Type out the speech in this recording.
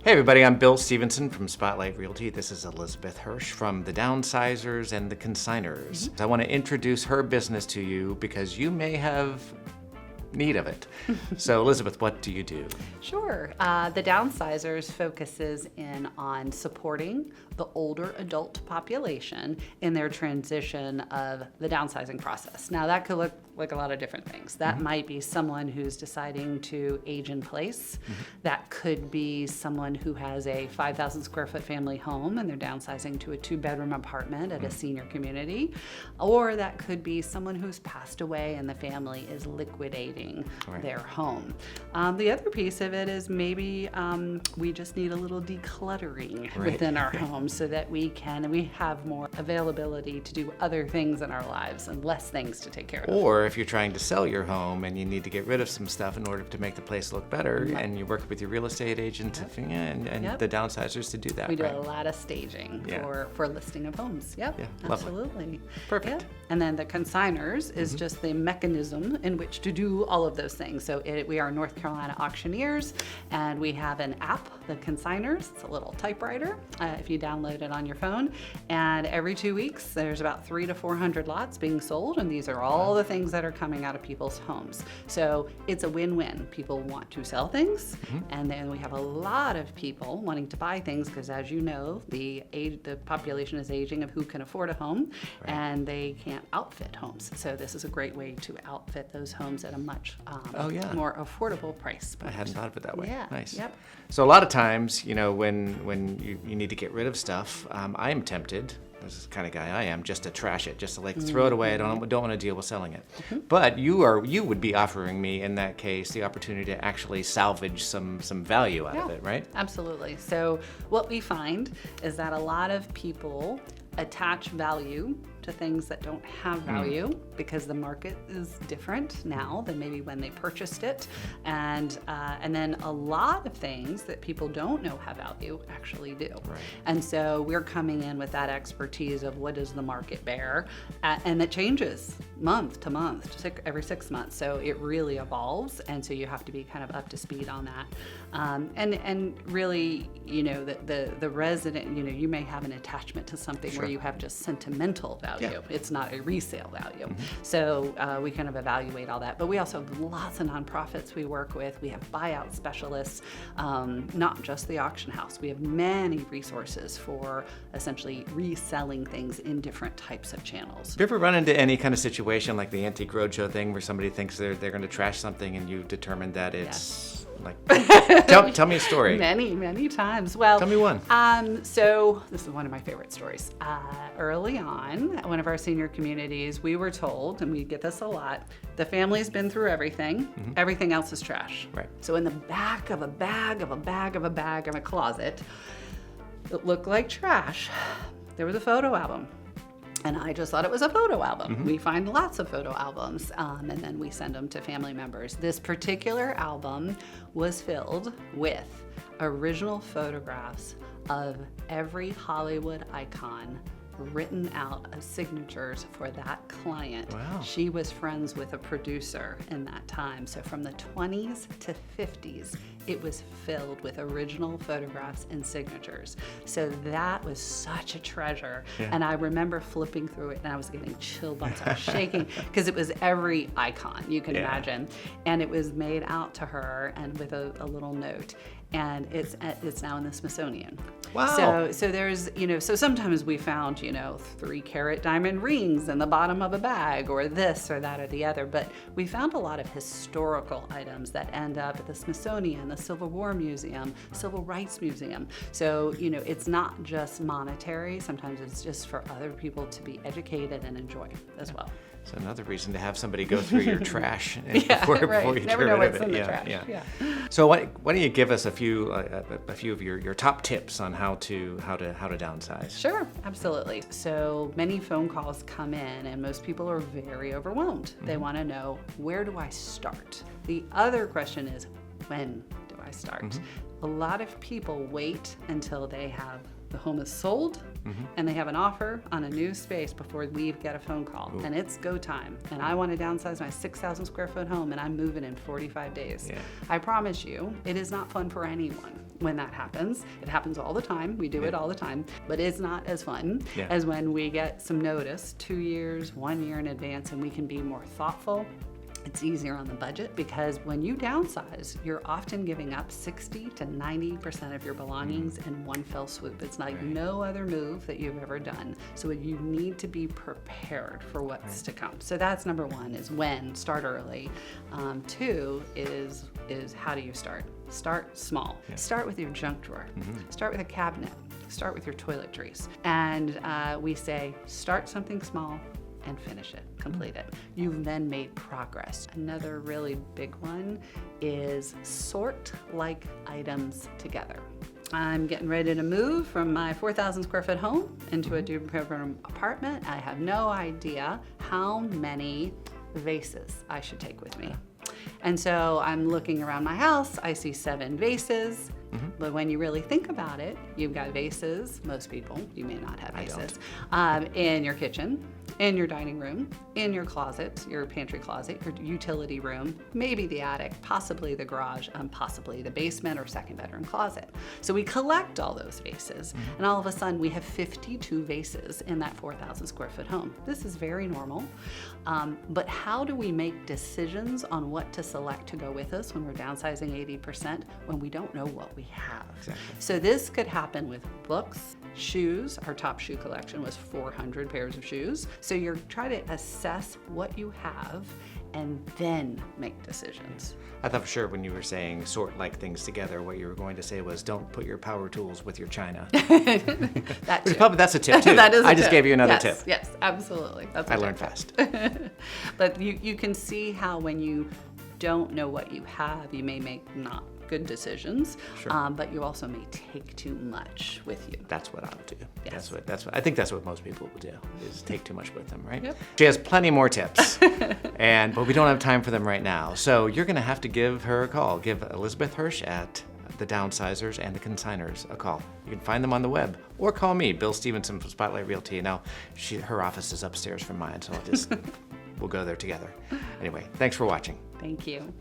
Hey everybody, I'm Bill Stevenson from Spotlight Realty. This is Elizabeth Hirsch from the Downsizers and The Consignors. I want to introduce her business to you because you may have need of it. So Elizabeth, what do you do? Sure. The Downsizers focuses in on supporting the older adult population in their transition of the downsizing process. Now that could look like a lot of different things. That might be someone who's deciding to age in place. That could be someone who has a 5,000 square foot family home and they're downsizing to a 2-bedroom apartment at a senior community. Or that could be someone who's passed away and the family is liquidating their home. The other piece of it is maybe we just need a little decluttering within our home so that we have more availability to do other things in our lives and less things to take care of. Or if you're trying to sell your home and you need to get rid of some stuff in order to make the place look better, and you work with your real estate agent and the Downsizers to do that. We do a lot of staging for listing of homes. Yeah, Absolutely. Perfect. Yep. And then the consignors is just the mechanism in which to do all of those things. So we are North Carolina auctioneers, and we have an app, the Consignors. It's a little typewriter if you download it on your phone. And every 2 weeks, there's about 300 to 400 lots being sold, and these are all the things that are coming out of people's homes. So it's a win-win. People want to sell things, and then we have a lot of people wanting to buy things because, as you know, the population is aging of who can afford a home, and they can't outfit homes. So this is a great way to outfit those homes at a much more affordable price point. I hadn't thought of it that way. Yeah. Nice. Yep. So a lot of times, when you need to get rid of stuff, I am tempted, this is the kind of guy I am, just to trash it, just to throw it away. I don't want to deal with selling it. But you would be offering me in that case the opportunity to actually salvage some value out of it, right? Absolutely. So what we find is that a lot of people attach value to things that don't have value because the market is different now than maybe when they purchased it, and then a lot of things that people don't know have value actually do. And so we're coming in with that expertise of what does the market bear, and it changes month to month, every 6 months. So it really evolves, and so you have to be kind of up to speed on that. And really, the resident, you may have an attachment to something where you have just sentimental value. It's not a resale value. So we kind of evaluate all that. But we also have lots of nonprofits we work with. We have buyout specialists, not just the auction house. We have many resources for essentially reselling things in different types of channels. Have you ever run into any kind of situation like the Antique Roadshow thing where somebody thinks they're going to trash something and you've determined that it's... Tell me a story. Many times. Well, tell me one. So this is one of my favorite stories. Early on, at one of our senior communities, we were told, and we get this a lot, the family's been through everything. Everything else is trash. Right. So in the back of a closet that looked like trash, there was a photo album. And I just thought it was a photo album. We find lots of photo albums, and then we send them to family members. This particular album was filled with original photographs of every Hollywood icon written out as signatures for that client. Wow. She was friends with a producer in that time. So from the 20s to 50s, it was filled with original photographs and signatures. So that was such a treasure. And I remember flipping through it and I was getting chill bumps. I was shaking because it was every icon you can imagine. And it was made out to her and with a little note. And it's now in the Smithsonian. Wow. So there's, so sometimes we found, 3-carat diamond rings in the bottom of a bag or this or that or the other, but we found a lot of historical items that end up at the Smithsonian, the Civil War Museum, Civil Rights Museum. So, it's not just monetary. Sometimes it's just for other people to be educated and enjoy as well. It's another reason to have somebody go through your trash before you never get know rid what's of it. in the trash. So why don't you give us a few of your top tips on how to downsize? Sure, absolutely. So many phone calls come in and most people are very overwhelmed. They want to know, where do I start? The other question is, when do I start? A lot of people wait until they have the home is sold and they have an offer on a new space before we get a phone call. And it's go time. And I want to downsize my 6,000 square foot home and I'm moving in 45 days. Yeah. I promise you, it is not fun for anyone when that happens. It happens all the time. We do it all the time. But it's not as fun as when we get some notice 2 years, 1 year in advance, and we can be more thoughtful. It's easier on the budget because when you downsize, you're often giving up 60 to 90% of your belongings in one fell swoop. It's like no other move that you've ever done. So you need to be prepared for what's to come. So that's number one, is when, start early. Two is how do you start? Start small. Start with your junk drawer. Start with a cabinet. Start with your toiletries. And we say, start something small and finish it, complete it. You've then made progress. Another really big one is sort like items together. I'm getting ready to move from my 4,000 square foot home into a two-bedroom apartment. I have no idea how many vases I should take with me. And so I'm looking around my house, I see 7 vases. But when you really think about it, you've got vases, most people, you may not have vases, in your kitchen, in your dining room, in your closet, your pantry closet, your utility room, maybe the attic, possibly the garage, possibly the basement or second bedroom closet. So we collect all those vases, and all of a sudden we have 52 vases in that 4,000 square foot home. This is very normal, but how do we make decisions on what to select to go with us when we're downsizing 80% when we don't know what we have? Exactly. So this could happen with books, shoes. Our top shoe collection was 400 pairs of shoes. So you're trying to assess what you have and then make decisions. I thought for sure when you were saying sort like things together, what you were going to say was don't put your power tools with your china. That too. That's a tip too. That is a I just tip. gave you another Yes, tip. Yes, absolutely. That's a I tip. learned fast. But you can see how when you don't know what you have, you may make not good decisions, Sure. but you also may take too much with you. That's what I'll do. Yes. That's what I think that's what most people will do, is take too much with them, right? Yep. She has plenty more tips, but we don't have time for them right now. So you're going to have to give her a call. Give Elizabeth Hirsch at the Downsizers and The Consignors a call. You can find them on the web, or call me, Bill Stevenson of Spotlight Realty. Now, her office is upstairs from mine, so we'll go there together. Anyway, thanks for watching. Thank you.